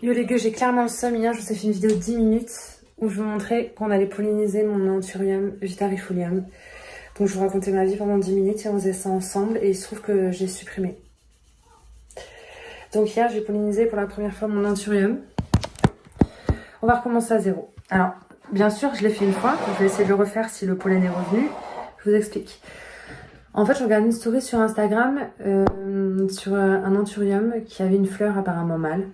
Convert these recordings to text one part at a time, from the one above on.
Yo les gars, j'ai clairement le seum. Hier, je vous ai fait une vidéo de 10 minutes où je vous montrais qu'on allait polliniser mon Anthurium vitarifolium. Donc je vous racontais ma vie pendant 10 minutes et on faisait ça ensemble et il se trouve que j'ai supprimé. Donc hier, j'ai pollinisé pour la première fois mon Anthurium. On va recommencer à zéro. Alors, bien sûr, je l'ai fait une fois. Je vais essayer de le refaire si le pollen est revenu. Je vous explique. En fait, je regarde une story sur Instagram sur un Anthurium qui avait une fleur apparemment mâle.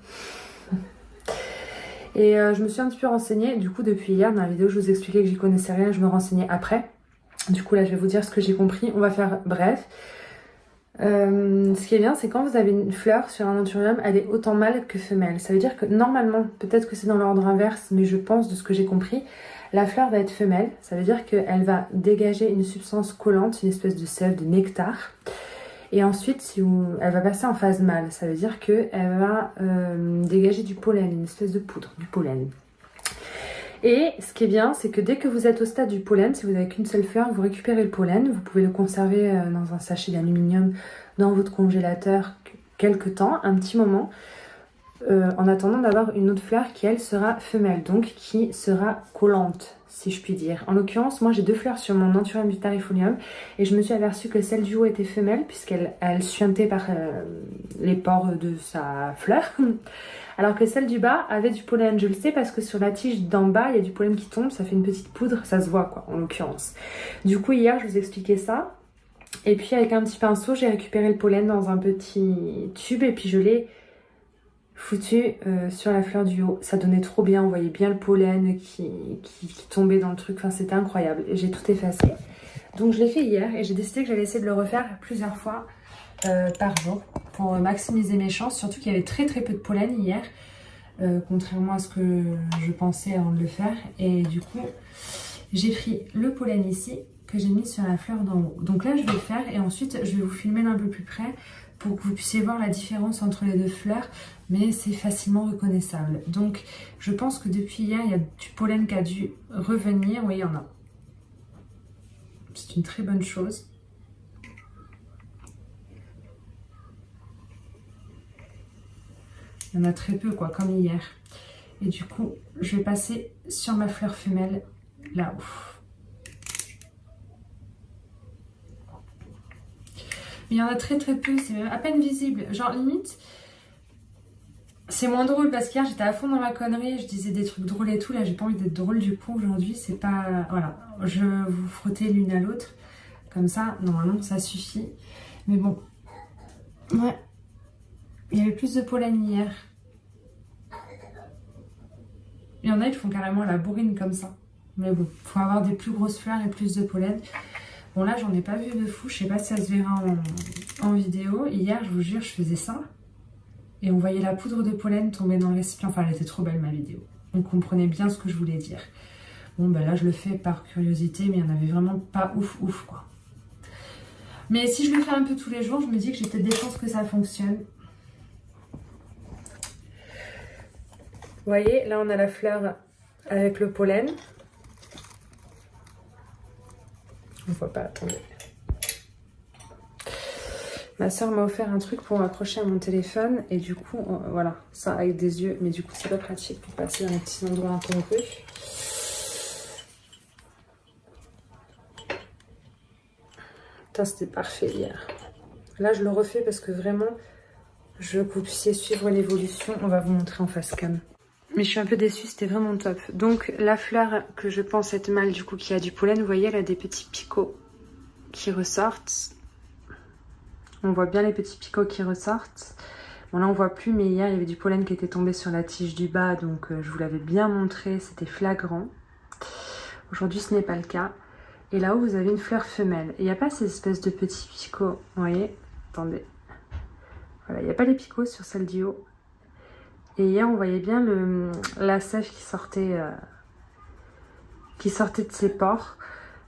Et je me suis un petit peu renseignée, du coup depuis hier dans la vidéo je vous expliquais que j'y connaissais rien, je me renseignais après. Du coup là je vais vous dire ce que j'ai compris, on va faire bref. Ce qui est bien c'est quand vous avez une fleur sur un Anthurium, elle est autant mâle que femelle. Ça veut dire que normalement, peut-être que c'est dans l'ordre inverse, mais je pense de ce que j'ai compris, la fleur va être femelle. Ça veut dire qu'elle va dégager une substance collante, une espèce de sève, de nectar. Et ensuite, elle va passer en phase mâle. Ça veut dire qu'elle va dégager du pollen, une espèce de poudre, du pollen. Et ce qui est bien, c'est que dès que vous êtes au stade du pollen, si vous n'avez qu'une seule fleur, vous récupérez le pollen. Vous pouvez le conserver dans un sachet d'aluminium dans votre congélateur quelques temps, un petit moment, en attendant d'avoir une autre fleur qui, elle, sera femelle, donc qui sera collante, si je puis dire. En l'occurrence, moi j'ai deux fleurs sur mon Anthurium vitarifolium et je me suis aperçue que celle du haut était femelle puisqu'elle suintait par les pores de sa fleur, alors que celle du bas avait du pollen. Je le sais parce que sur la tige d'en bas, il y a du pollen qui tombe, ça fait une petite poudre, ça se voit quoi, en l'occurrence. Du coup, hier, je vous expliquais ça. Et puis avec un petit pinceau, j'ai récupéré le pollen dans un petit tube et puis je l'ai foutu sur la fleur du haut. Ça donnait trop bien, on voyait bien le pollen qui tombait dans le truc, enfin c'était incroyable. Et j'ai tout effacé. Donc je l'ai fait hier et j'ai décidé que j'allais essayer de le refaire plusieurs fois par jour pour maximiser mes chances. Surtout qu'il y avait très peu de pollen hier, contrairement à ce que je pensais avant de le faire. Et du coup, j'ai pris le pollen ici que j'ai mis sur la fleur d'en haut. Donc là, je vais le faire et ensuite, je vais vous filmer d'un peu plus près pour que vous puissiez voir la différence entre les deux fleurs, mais c'est facilement reconnaissable. Donc, je pense que depuis hier, il y a du pollen qui a dû revenir. Oui, il y en a. C'est une très bonne chose. Il y en a très peu, quoi, comme hier. Et du coup, je vais passer sur ma fleur femelle, là-haut. Mais il y en a très peu, c'est même à peine visible. Genre, limite, c'est moins drôle parce qu'hier, j'étais à fond dans ma connerie. Je disais des trucs drôles et tout. Là, j'ai pas envie d'être drôle. Du coup, aujourd'hui, c'est pas... Voilà, je vais vous frotter l'une à l'autre. Comme ça, normalement, ça suffit. Mais bon, ouais. Il y avait plus de pollen hier. Il y en a, ils font carrément la bourrine comme ça. Mais bon, il faut avoir des plus grosses fleurs et plus de pollen. Bon, là, j'en ai pas vu de fou. Je sais pas si ça se verra en vidéo. Hier, je vous jure, je faisais ça. Et on voyait la poudre de pollen tomber dans le récipient. Enfin, elle était trop belle, ma vidéo. On comprenait bien ce que je voulais dire. Bon, ben là, je le fais par curiosité, mais il n'y en avait vraiment pas ouf, quoi. Mais si je le fais un peu tous les jours, je me dis que j'ai peut-être des chances que ça fonctionne. Vous voyez, là, on a la fleur avec le pollen. On ne voit pas, attendez. Ma soeur m'a offert un truc pour m'accrocher à mon téléphone. Et du coup, voilà, ça avec des yeux. Mais du coup, c'est pas pratique pour passer dans les petits endroits incongrus. Putain, c'était parfait hier. Là, je le refais parce que vraiment, je veux que vous puissiez suivre l'évolution. On va vous montrer en face cam. Mais je suis un peu déçue, c'était vraiment top. Donc la fleur que je pense être mâle, du coup, qui a du pollen, vous voyez, elle a des petits picots qui ressortent. On voit bien les petits picots qui ressortent. Bon là on voit plus, mais hier il y avait du pollen qui était tombé sur la tige du bas, donc je vous l'avais bien montré, c'était flagrant. Aujourd'hui ce n'est pas le cas. Et là-haut vous avez une fleur femelle. Et il n'y a pas ces espèces de petits picots, vous voyez. Attendez. Voilà, il n'y a pas les picots sur celle du haut. Et hier, on voyait bien la sève qui sortait de ses pores.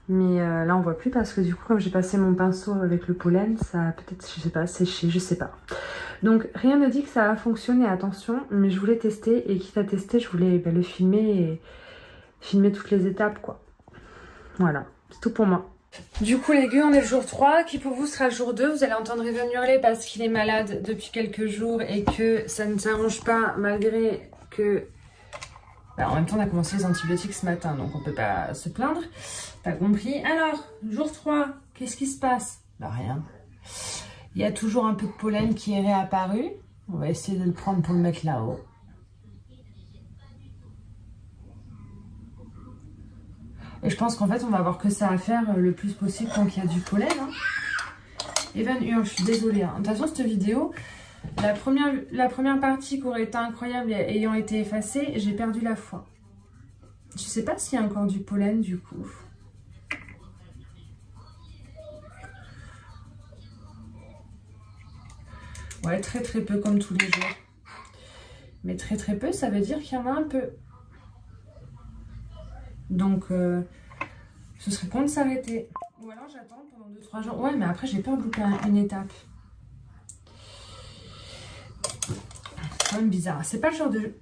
Mais là, on voit plus parce que du coup, comme j'ai passé mon pinceau avec le pollen, ça a peut-être, je sais pas, séché, je sais pas. Donc, rien ne dit que ça va fonctionner, attention. Mais je voulais tester et quitte à tester, je voulais le filmer et filmer toutes les étapes, quoi. Voilà, c'est tout pour moi. Du coup les gueux, on est le jour 3, qui pour vous sera le jour 2. Vous allez entendre Evan hurler parce qu'il est malade depuis quelques jours et que ça ne s'arrange pas malgré que... Bah, en même temps on a commencé les antibiotiques ce matin, donc on peut pas se plaindre. T'as compris? Alors, jour 3, qu'est-ce qui se passe? Bah rien. Il y a toujours un peu de pollen qui est réapparu. On va essayer de le prendre pour le mettre là-haut. Et je pense qu'en fait, on va avoir que ça à faire le plus possible tant qu'il y a du pollen. Hein. Evan hurle, je suis désolée. Hein. De toute façon, cette vidéo, la première partie qui aurait été incroyable ayant été effacée, j'ai perdu la foi. Je sais pas s'il y a encore du pollen du coup. Ouais, très très peu comme tous les jours. Mais très très peu, ça veut dire qu'il y en a un peu. Donc, ce serait con de s'arrêter. Ou alors j'attends pendant 2-3 jours. Ouais, mais après j'ai peur de louper une étape. C'est quand même bizarre. C'est pas le genre de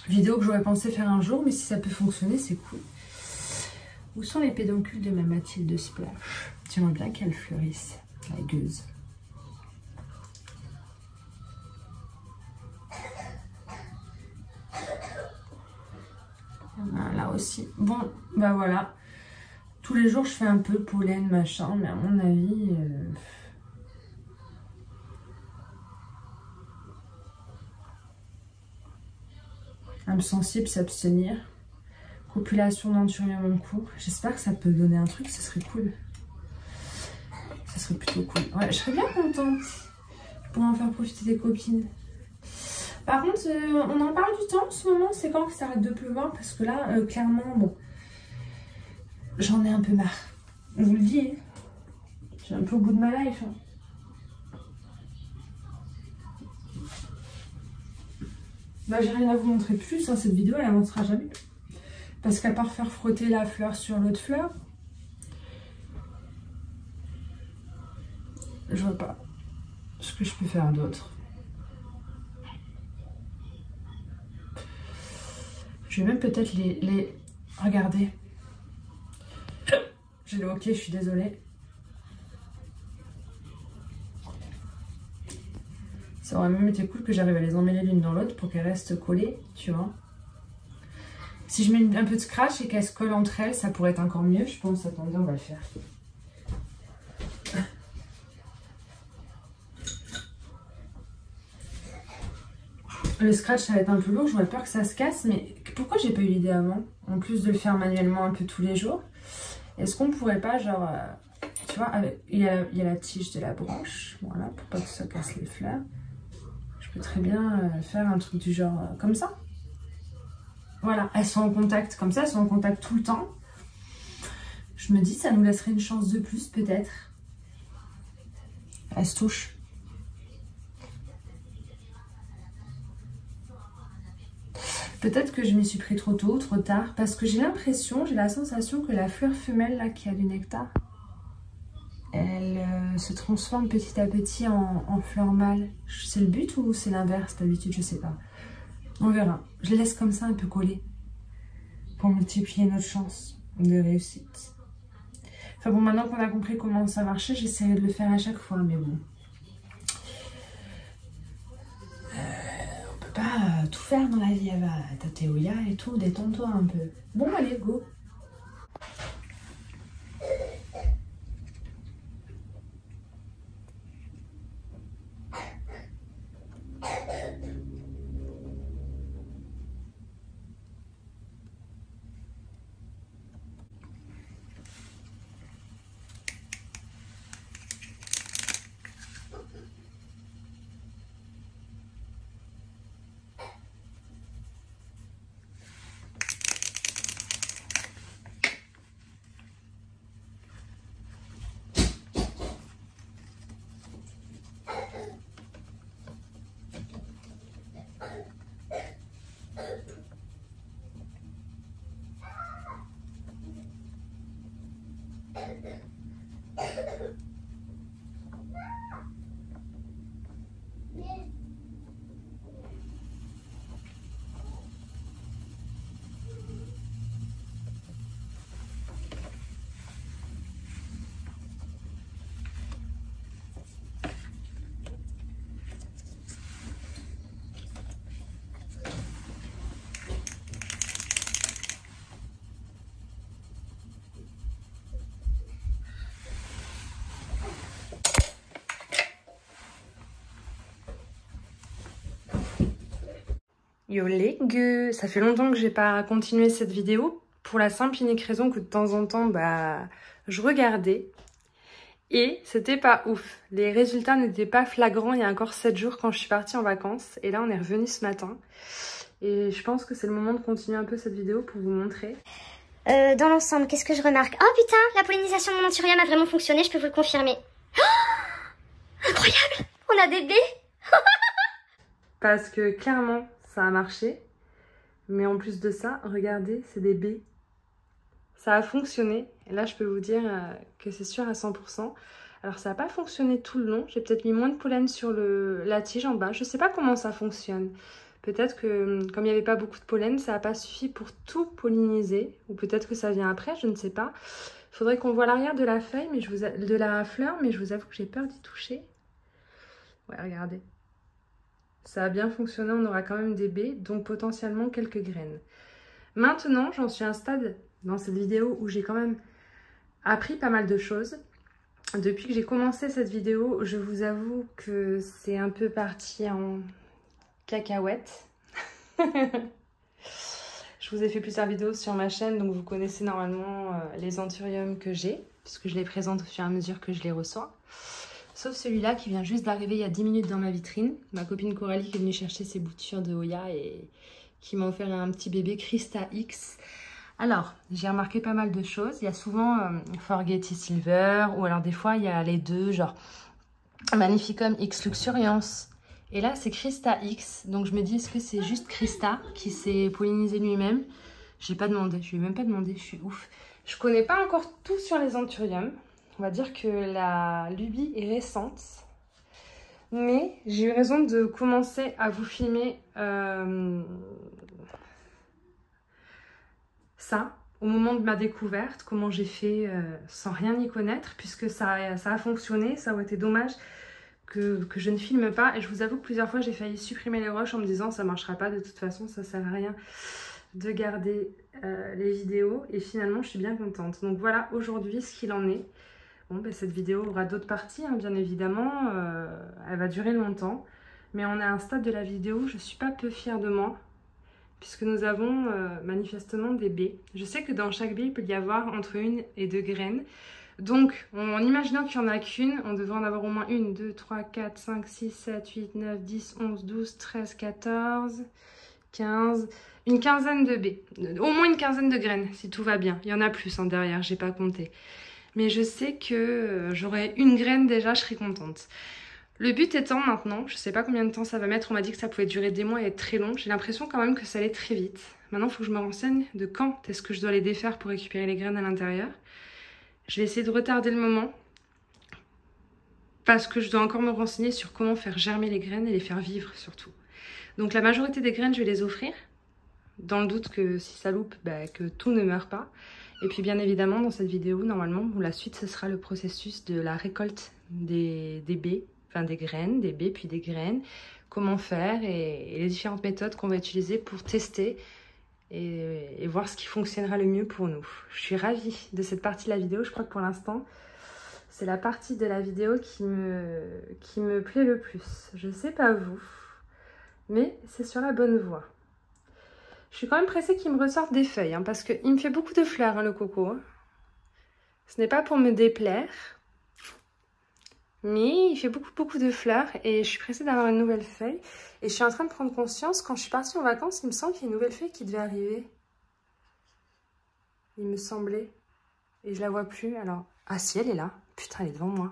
vidéo que j'aurais pensé faire un jour, mais si ça peut fonctionner, c'est cool. Où sont les pédoncules de ma Mathilde Splash? J'aimerais bien qu'elle fleurisse, la gueuse. Là aussi. Bon, bah voilà. Tous les jours, je fais un peu pollen, machin, mais à mon avis... âme sensible, s'abstenir. Copulation d'Anturium en cours. J'espère que ça peut donner un truc, ce serait cool. Ça serait plutôt cool. Ouais, je serais bien contente. Je pourrais en faire profiter des copines. Par contre, on en parle du temps en ce moment, c'est quand que ça arrête de pleuvoir? Parce que là, clairement, bon, j'en ai un peu marre. Je vous le dis, hein. J'ai un peu au bout de ma life. Hein. Bah, j'ai rien à vous montrer plus, hein. Cette vidéo, elle avancera jamais. Parce qu'à part faire frotter la fleur sur l'autre fleur, je vois pas ce que je peux faire d'autre. Je vais même peut-être les... Regardez. J'ai le hockey, je suis désolée. Ça aurait même été cool que j'arrive à les emmêler l'une dans l'autre pour qu'elles restent collées, tu vois. Si je mets un peu de scratch et qu'elles se collent entre elles, ça pourrait être encore mieux, je pense. Attendez, on va le faire. Le scratch, ça va être un peu lourd, j'aurais peur que ça se casse, mais pourquoi j'ai pas eu l'idée avant? En plus de le faire manuellement un peu tous les jours, est-ce qu'on pourrait pas, genre, tu vois, il y a la tige de la branche, voilà, pour pas que ça casse les fleurs. Je peux très bien faire un truc du genre comme ça. Voilà, elles sont en contact comme ça, elles sont en contact tout le temps. Je me dis, ça nous laisserait une chance de plus, peut-être. Elles se touchent. Peut-être que je m'y suis pris trop tôt, trop tard, parce que j'ai l'impression, j'ai la sensation que la fleur femelle là qui a du nectar, elle se transforme petit à petit en fleur mâle. C'est le but ou c'est l'inverse d'habitude, je sais pas. On verra. Je les laisse comme ça un peu collées pour multiplier notre chance de réussite. Enfin bon, maintenant qu'on a compris comment ça marchait, j'essaierai de le faire à chaque fois, mais bon. Pas tout faire dans la vie, Eva. T'as Théoya et tout, détends-toi un peu. Bon, allez, go. Yo les gueux, ça fait longtemps que j'ai pas continué cette vidéo pour la simple et unique raison que de temps en temps je regardais et c'était pas ouf. Les résultats n'étaient pas flagrants il y a encore 7 jours quand je suis partie en vacances et là on est revenu ce matin et je pense que c'est le moment de continuer un peu cette vidéo pour vous montrer. Dans l'ensemble, qu'est-ce que je remarque? Oh putain, la pollinisation de mon anthurium a vraiment fonctionné, je peux vous le confirmer. Oh, incroyable, on a des baies. Parce que clairement ça a marché, mais en plus de ça, regardez, c'est des baies. Ça a fonctionné, et là je peux vous dire que c'est sûr à 100%. Alors ça n'a pas fonctionné tout le long, j'ai peut-être mis moins de pollen sur la tige en bas, je sais pas comment ça fonctionne. Peut-être que comme il n'y avait pas beaucoup de pollen, ça n'a pas suffi pour tout polliniser, ou peut-être que ça vient après, je ne sais pas. Il faudrait qu'on voit l'arrière de la feuille, de la fleur, mais je vous avoue que j'ai peur d'y toucher. Ouais, regardez. Ça a bien fonctionné, on aura quand même des baies, donc potentiellement quelques graines. Maintenant, j'en suis à un stade dans cette vidéo où j'ai quand même appris pas mal de choses. Depuis que j'ai commencé cette vidéo, je vous avoue que c'est un peu parti en cacahuète. Je vous ai fait plusieurs vidéos sur ma chaîne, donc vous connaissez normalement les anthuriums que j'ai, puisque je les présente au fur et à mesure que je les reçois. Sauf celui-là qui vient juste d'arriver il y a 10 minutes dans ma vitrine. Ma copine Coralie qui est venue chercher ses boutures de Hoya et qui m'a offert un petit bébé Christa X. Alors, j'ai remarqué pas mal de choses. Il y a souvent Forgetti Silver ou alors des fois il y a les deux, genre Magnificum X Luxuriance. Et là c'est Christa X. Donc je me dis, est-ce que c'est juste Christa qui s'est pollinisé lui-même? J'ai pas demandé, je lui ai même pas demandé, je suis ouf. Je connais pas encore tout sur les anthuriums. On va dire que la lubie est récente. Mais j'ai eu raison de commencer à vous filmer ça au moment de ma découverte. Comment j'ai fait sans rien y connaître. Puisque ça a fonctionné. Ça aurait été dommage que je ne filme pas. Et je vous avoue que plusieurs fois j'ai failli supprimer les rushs en me disant ça marchera pas de toute façon. Ça sert à rien de garder les vidéos. Et finalement je suis bien contente. Donc voilà aujourd'hui ce qu'il en est. Bon, ben, cette vidéo aura d'autres parties, hein, bien évidemment. Elle va durer longtemps. Mais on est à un stade de la vidéo où je ne suis pas peu fière de moi. Puisque nous avons manifestement des baies. Je sais que dans chaque baie, il peut y avoir entre 1 et 2 graines. Donc, en imaginant qu'il n'y en a qu'une, on devrait en avoir au moins 1, 2, 3, 4, 5, 6, 7, 8, 9, 10, 11, 12, 13, 14, 15... Une quinzaine de baies. Au moins une quinzaine de graines, si tout va bien. Il y en a plus hein, derrière, j'ai pas compté. Mais je sais que j'aurai une graine déjà, je serai contente. Le but étant maintenant, je ne sais pas combien de temps ça va mettre, on m'a dit que ça pouvait durer des mois et être très long. J'ai l'impression quand même que ça allait très vite. Maintenant, il faut que je me renseigne de quand est-ce que je dois les défaire pour récupérer les graines à l'intérieur. Je vais essayer de retarder le moment. Parce que je dois encore me renseigner sur comment faire germer les graines et les faire vivre surtout. Donc la majorité des graines, je vais les offrir. Dans le doute que si ça loupe, que tout ne meurt pas. Et puis bien évidemment dans cette vidéo, normalement, la suite ce sera le processus de la récolte des baies, enfin des graines, des baies puis des graines, comment faire et les différentes méthodes qu'on va utiliser pour tester et voir ce qui fonctionnera le mieux pour nous. Je suis ravie de cette partie de la vidéo, je crois que pour l'instant c'est la partie de la vidéo qui me plaît le plus. Je sais pas vous, mais c'est sur la bonne voie. Je suis quand même pressée qu'il me ressorte des feuilles, hein, parce qu'il me fait beaucoup de fleurs, hein, le coco. Hein. Ce n'est pas pour me déplaire, mais il fait beaucoup de fleurs et je suis pressée d'avoir une nouvelle feuille. Et je suis en train de prendre conscience, quand je suis partie en vacances, il me semble qu'il y a une nouvelle feuille qui devait arriver. Il me semblait. Et je la vois plus, alors... Ah si, elle est là. Putain, elle est devant moi.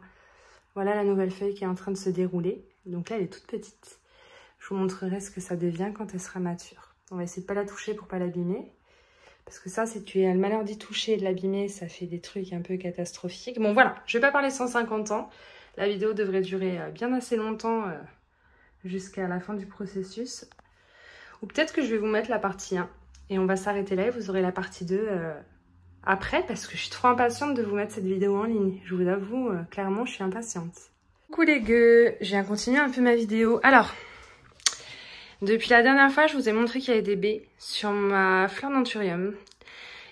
Voilà la nouvelle feuille qui est en train de se dérouler. Donc là, elle est toute petite. Je vous montrerai ce que ça devient quand elle sera mature. On va essayer de ne pas la toucher pour ne pas l'abîmer. Parce que ça, si tu as le malheur d'y toucher et de l'abîmer, ça fait des trucs un peu catastrophiques. Bon, voilà, je ne vais pas parler 150 ans. La vidéo devrait durer bien assez longtemps jusqu'à la fin du processus. Ou peut-être que je vais vous mettre la partie 1. Et on va s'arrêter là et vous aurez la partie 2 après. Parce que je suis trop impatiente de vous mettre cette vidéo en ligne. Je vous avoue, clairement, je suis impatiente. Coucou les gueux, je viens continuer un peu ma vidéo. Alors... Depuis la dernière fois, je vous ai montré qu'il y avait des baies sur ma fleur d'anthurium.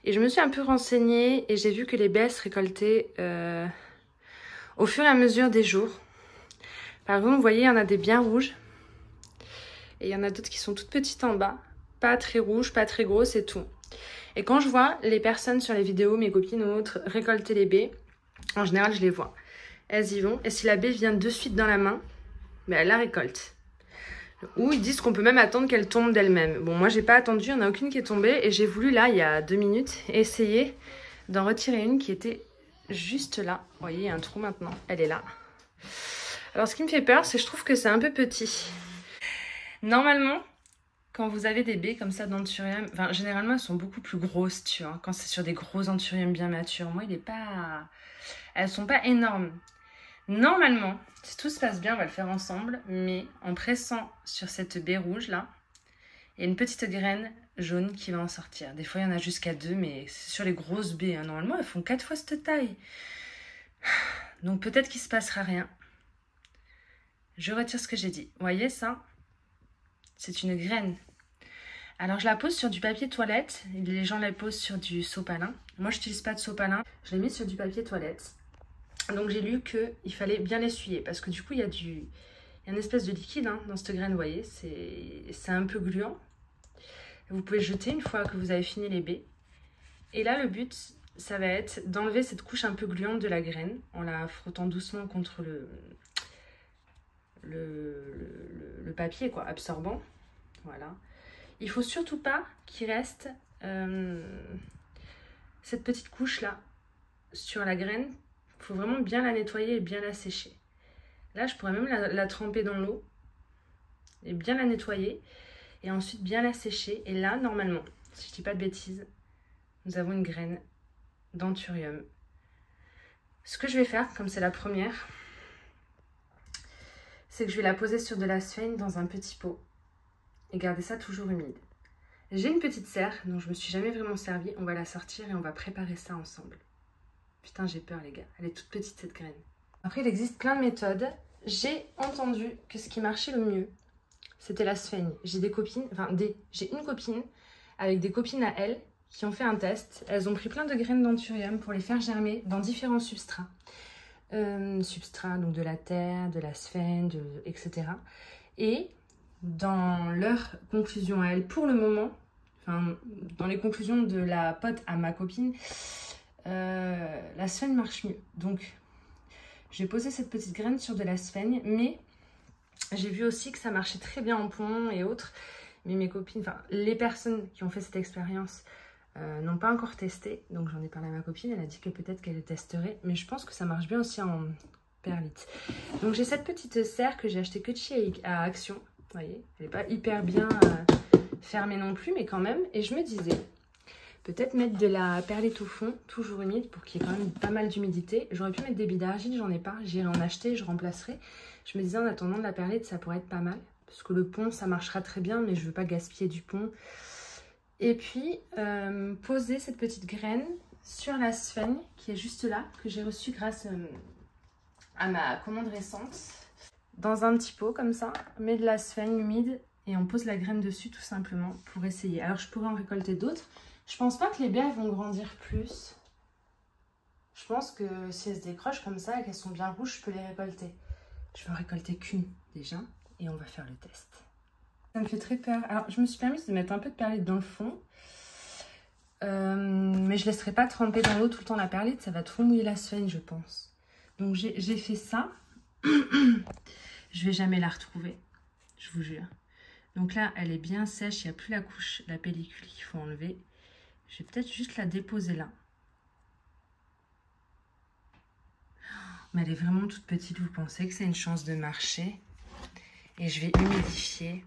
Et je me suis un peu renseignée et j'ai vu que les baies se récoltaient au fur et à mesure des jours. Par exemple, vous voyez, il y en a des bien rouges. Et il y en a d'autres qui sont toutes petites en bas. Pas très rouges, pas très grosses et tout. Et quand je vois les personnes sur les vidéos, mes copines ou autres, récolter les baies, en général, je les vois. Elles y vont. Et si la baie vient de suite dans la main, ben, elle la récolte. Ou ils disent qu'on peut même attendre qu'elle tombe d'elle-même. Bon, moi, j'ai pas attendu. Il n'y en a aucune qui est tombée. Et j'ai voulu, là, il y a 2 minutes, essayer d'en retirer une qui était juste là. Vous voyez, il y a un trou maintenant. Elle est là. Alors, ce qui me fait peur, c'est que je trouve que c'est un peu petit. Normalement, quand vous avez des baies comme ça d'anthurium, enfin, généralement, elles sont beaucoup plus grosses, tu vois. Quand c'est sur des gros anthuriums bien matures. Moi, il est pas... Elles sont pas énormes. Normalement, si tout se passe bien, on va le faire ensemble. Mais en pressant sur cette baie rouge, là, il y a une petite graine jaune qui va en sortir. Des fois, il y en a jusqu'à 2, mais c'est sur les grosses baies. Hein. Normalement, elles font 4 fois cette taille. Donc, peut-être qu'il ne se passera rien. Je retire ce que j'ai dit. Vous voyez ça? C'est une graine. Alors, je la pose sur du papier toilette. Les gens la posent sur du sopalin. Moi, je n'utilise pas de sopalin. Je l'ai mis sur du papier toilette. Donc, j'ai lu qu'il fallait bien l'essuyer. Parce que du coup, il y a une espèce de liquide hein, dans cette graine. Vous voyez, c'est un peu gluant. Vous pouvez jeter une fois que vous avez fini les baies. Et là, le but, ça va être d'enlever cette couche un peu gluante de la graine en la frottant doucement contre le papier quoi, absorbant. Voilà. Il faut surtout pas qu'il reste cette petite couche là sur la graine. Il faut vraiment bien la nettoyer et bien la sécher. Là, je pourrais même la tremper dans l'eau et bien la nettoyer et ensuite bien la sécher. Et là, normalement, si je dis pas de bêtises, nous avons une graine d'anthurium. Ce que je vais faire, comme c'est la première, c'est que je vais la poser sur de la sphène dans un petit pot et garder ça toujours humide. J'ai une petite serre dont je me suis jamais vraiment servie. On va la sortir et on va préparer ça ensemble. Putain, j'ai peur les gars. Elle est toute petite cette graine. Après, il existe plein de méthodes. J'ai entendu que ce qui marchait le mieux, c'était la sphène. J'ai des copines, j'ai une copine avec des copines à elle qui ont fait un test. Elles ont pris plein de graines d'anthurium pour les faire germer dans différents substrats. Donc de la terre, de la sphène, etc. Et dans leur conclusion à elle, pour le moment, enfin dans les conclusions de la pote à ma copine, la sphène marche mieux. Donc j'ai posé cette petite graine sur de la sphène, mais j'ai vu aussi que ça marchait très bien en pont et autres. Mais mes copines, enfin les personnes qui ont fait cette expérience n'ont pas encore testé. Donc j'en ai parlé à ma copine, elle a dit que peut-être qu'elle le testerait. Mais je pense que ça marche bien aussi en perlite. Donc j'ai cette petite serre que j'ai achetée que de chez Action. Vous voyez, elle n'est pas hyper bien fermée non plus, mais quand même. Et je me disais, peut-être mettre de la perlite au fond, toujours humide, pour qu'il y ait quand même pas mal d'humidité. J'aurais pu mettre des billes d'argile, j'en ai pas. J'irai en acheter, je remplacerai. Je me disais en attendant de la perlite, ça pourrait être pas mal. Parce que le pont, ça marchera très bien, mais je veux pas gaspiller du pont. Et puis, poser cette petite graine sur la sphène qui est juste là, que j'ai reçue grâce à ma commande récente. Dans un petit pot comme ça, on met de la sphène humide et on pose la graine dessus tout simplement pour essayer. Alors, je pourrais en récolter d'autres. Je pense pas que les baies vont grandir plus. Je pense que si elles se décrochent comme ça et qu'elles sont bien rouges, je peux les récolter. Je vais en récolter qu'une déjà et on va faire le test. Ça me fait très peur. Alors, je me suis permise de mettre un peu de perlite dans le fond. Mais je ne laisserai pas tremper dans l'eau tout le temps la perlite. Ça va trop mouiller la sphène, je pense. Donc, j'ai fait ça. Je vais jamais la retrouver. Je vous jure. Donc là, elle est bien sèche. Il n'y a plus la couche, la pellicule qu'il faut enlever. Je vais peut-être juste la déposer là. Mais elle est vraiment toute petite. Vous pensez que c'est une chance de marcher? Et je vais humidifier.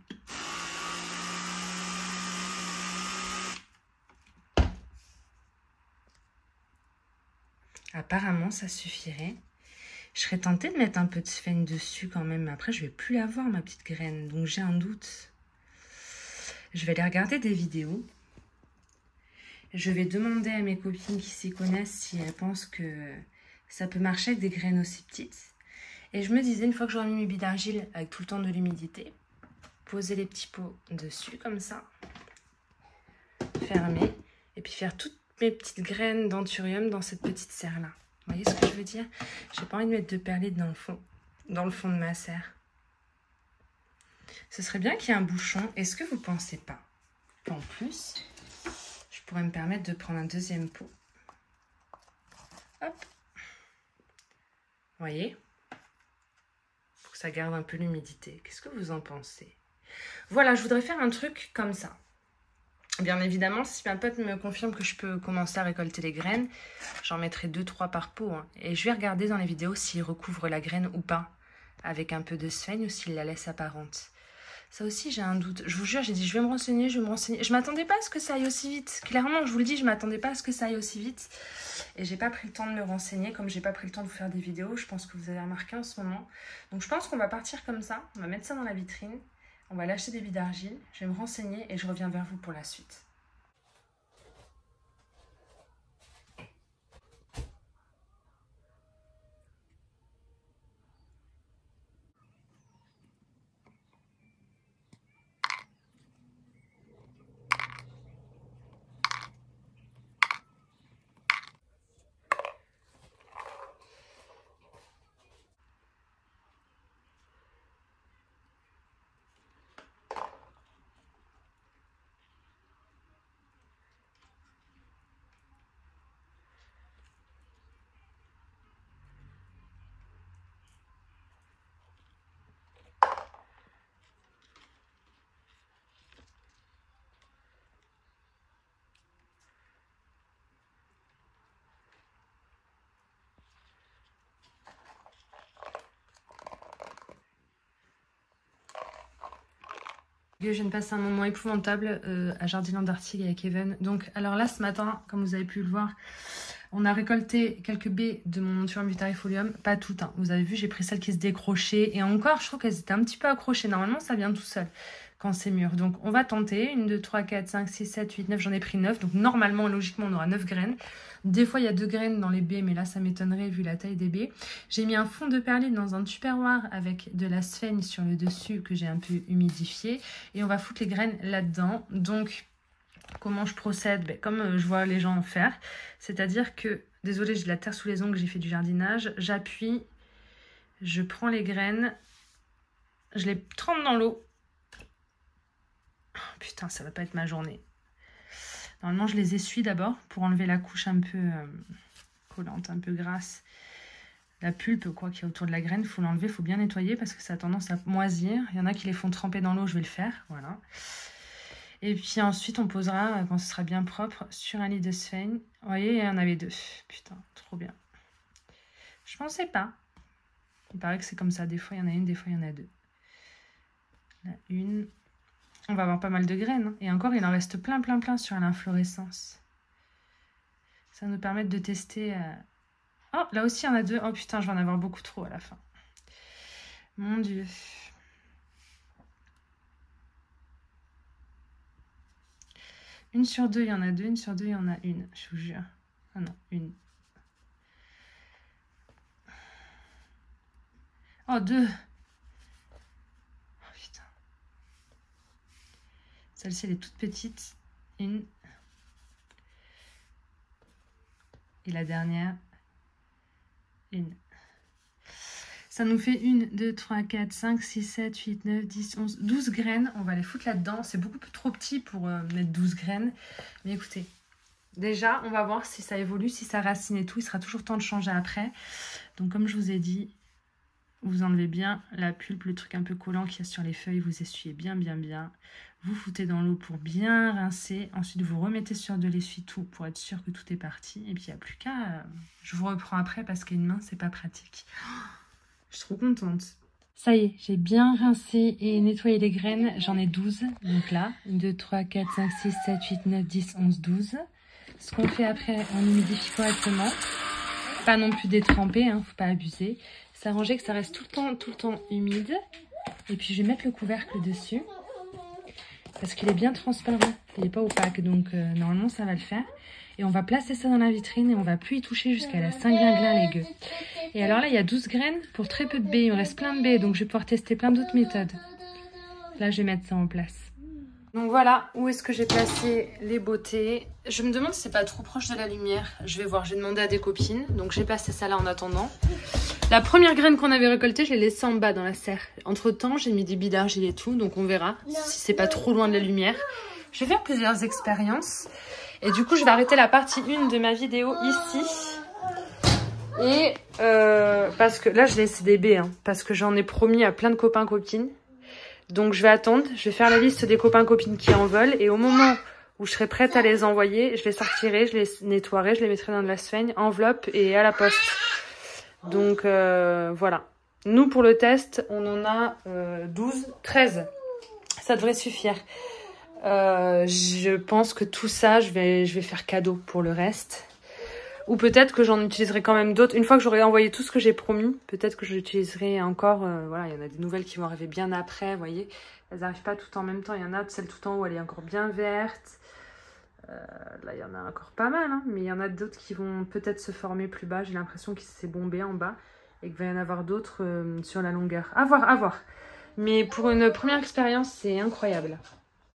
Apparemment, ça suffirait. Je serais tentée de mettre un peu de sphène dessus quand même. Mais après, je ne vais plus la voir, ma petite graine. Donc, j'ai un doute. Je vais aller regarder des vidéos. Je vais demander à mes copines qui s'y connaissent si elles pensent que ça peut marcher avec des graines aussi petites. Et je me disais, une fois que j'aurai mis mes billes d'argile avec tout le temps de l'humidité, poser les petits pots dessus comme ça, fermer, et puis faire toutes mes petites graines d'anthurium dans cette petite serre-là. Vous voyez ce que je veux dire? J'ai pas envie de mettre de perlite dans le fond de ma serre. Ce serait bien qu'il y ait un bouchon. Est-ce que vous pensez pas qu'en plus, je pourrais me permettre de prendre un deuxième pot? Hop. Vous voyez? Pour que ça garde un peu l'humidité. Qu'est-ce que vous en pensez? Voilà, je voudrais faire un truc comme ça. Bien évidemment, si ma pote me confirme que je peux commencer à récolter les graines, j'en mettrai 2-3 par pot. Hein. Et je vais regarder dans les vidéos s'il recouvre la graine ou pas, avec un peu de sphène ou s'il la laisse apparente. Ça aussi, j'ai un doute. Je vous jure, j'ai dit, je vais me renseigner, je vais me renseigner. Je m'attendais pas à ce que ça aille aussi vite. Clairement, je vous le dis, je m'attendais pas à ce que ça aille aussi vite. Et j'ai pas pris le temps de me renseigner, comme j'ai pas pris le temps de vous faire des vidéos. Je pense que vous avez remarqué en ce moment. Donc, je pense qu'on va partir comme ça. On va mettre ça dans la vitrine. On va lâcher des billes d'argile. Je vais me renseigner et je reviens vers vous pour la suite. Je viens de passer un moment épouvantable à Jardiland d'Artigues avec Even. Donc, alors là, ce matin, comme vous avez pu le voir, on a récolté quelques baies de mon Monturum Butarifolium. Pas toutes, hein. Vous avez vu, j'ai pris celles qui se décrochaient. Et encore, je trouve qu'elles étaient un petit peu accrochées. Normalement, ça vient tout seul quand c'est mûr. Donc, on va tenter. 1, 2, 3, 4, 5, 6, 7, 8, 9. J'en ai pris 9. Donc, normalement, logiquement, on aura 9 graines. Des fois, il y a 2 graines dans les baies, mais là, ça m'étonnerait vu la taille des baies. J'ai mis un fond de perline dans un tupperware avec de la sphène sur le dessus que j'ai un peu humidifié. Et on va foutre les graines là-dedans. Donc, comment je procède? Ben, comme je vois les gens faire. C'est-à-dire que, désolée, j'ai de la terre sous les ongles, j'ai fait du jardinage. J'appuie, je prends les graines, je les trempe dans l'eau. Oh, putain, ça va pas être ma journée. Normalement, je les essuie d'abord pour enlever la couche un peu collante, un peu grasse. La pulpe, quoi, qui est autour de la graine, il faut l'enlever, il faut bien nettoyer parce que ça a tendance à moisir. Il y en a qui les font tremper dans l'eau, je vais le faire, voilà. Et puis ensuite, on posera, quand ce sera bien propre, sur un lit de sphène. Vous voyez, il y en avait 2. Putain, trop bien. Je pensais pas. Il paraît que c'est comme ça. Des fois, il y en a 1, des fois, il y en a 2. Là, 1. On va avoir pas mal de graines. Hein. Et encore, il en reste plein, plein, plein sur l'inflorescence. Ça va nous permettre de tester... Oh, là aussi, il y en a 2. Oh putain, je vais en avoir beaucoup trop à la fin. Mon Dieu. Une sur 2, il y en a 2. 1 sur 2, il y en a 1. Je vous jure. Ah non, 1. Oh, 2. Oh putain. Celle-ci, elle est toute petite. 1. Et la dernière, 1. Ça nous fait 1, 2, 3, 4, 5, 6, 7, 8, 9, 10, 11, 12 graines. On va les foutre là-dedans. C'est beaucoup trop petit pour mettre 12 graines. Mais écoutez, déjà, on va voir si ça évolue, si ça racine et tout. Il sera toujours temps de changer après. Donc, comme je vous ai dit, vous enlevez bien la pulpe, le truc un peu collant qu'il y a sur les feuilles. Vous essuyez bien, bien, bien. Vous foutez dans l'eau pour bien rincer. Ensuite, vous remettez sur de l'essuie-tout pour être sûr que tout est parti. Et puis, il n'y a plus qu'à... Je vous reprends après parce qu'une main, c'est pas pratique. Je suis trop contente. Ça y est, j'ai bien rincé et nettoyé les graines. J'en ai 12. Donc là, 1, 2, 3, 4, 5, 6, 7, 8, 9, 10, 11, 12. Ce qu'on fait après, on humidifie correctement. Pas non plus détremper, hein, faut pas abuser. S'arranger que ça reste tout le temps humide. Et puis je vais mettre le couvercle dessus. Parce qu'il est bien transparent. Il n'est pas opaque, donc normalement ça va le faire. Et on va placer ça dans la vitrine et on va plus y toucher jusqu'à la Saint-Guinglin les gueux. Et alors là, il y a 12 graines pour très peu de baies. Il me reste plein de baies, donc je vais pouvoir tester plein d'autres méthodes. Là, je vais mettre ça en place. Donc voilà, où est-ce que j'ai placé les beautés. Je me demande si c'est pas trop proche de la lumière. Je vais voir, j'ai demandé à des copines. Donc j'ai placé ça là en attendant. La première graine qu'on avait récoltée, je l'ai laissée en bas dans la serre. Entre temps, j'ai mis des billes d'argile et tout, donc on verra si c'est pas trop loin de la lumière. Je vais faire plusieurs expériences. Et du coup, je vais arrêter la partie 1 de ma vidéo ici. Et parce que là, je laisse des baies, hein, parce que j'en ai promis à plein de copains-copines. Donc je vais attendre, je vais faire la liste des copains-copines qui en veulent. Et au moment où je serai prête à les envoyer, je les sortirai, je les nettoierai, je les mettrai dans de la sphaigne, enveloppe et à la poste. Donc voilà. Nous pour le test, on en a 12, 13. Ça devrait suffire. Je pense que tout ça, je vais faire cadeau pour le reste. Ou peut-être que j'en utiliserai quand même d'autres. Une fois que j'aurai envoyé tout ce que j'ai promis, peut-être que j'utiliserai encore... voilà, il y en a des nouvelles qui vont arriver bien après, vous voyez. Elles n'arrivent pas tout en même temps. Il y en a celle tout en haut, elle est encore bien verte. Là, il y en a encore pas mal, hein, mais il y en a d'autres qui vont peut-être se former plus bas. J'ai l'impression qu'il s'est bombé en bas et qu'il va y en avoir d'autres sur la longueur. À voir, à voir. Mais pour une première expérience, c'est incroyable.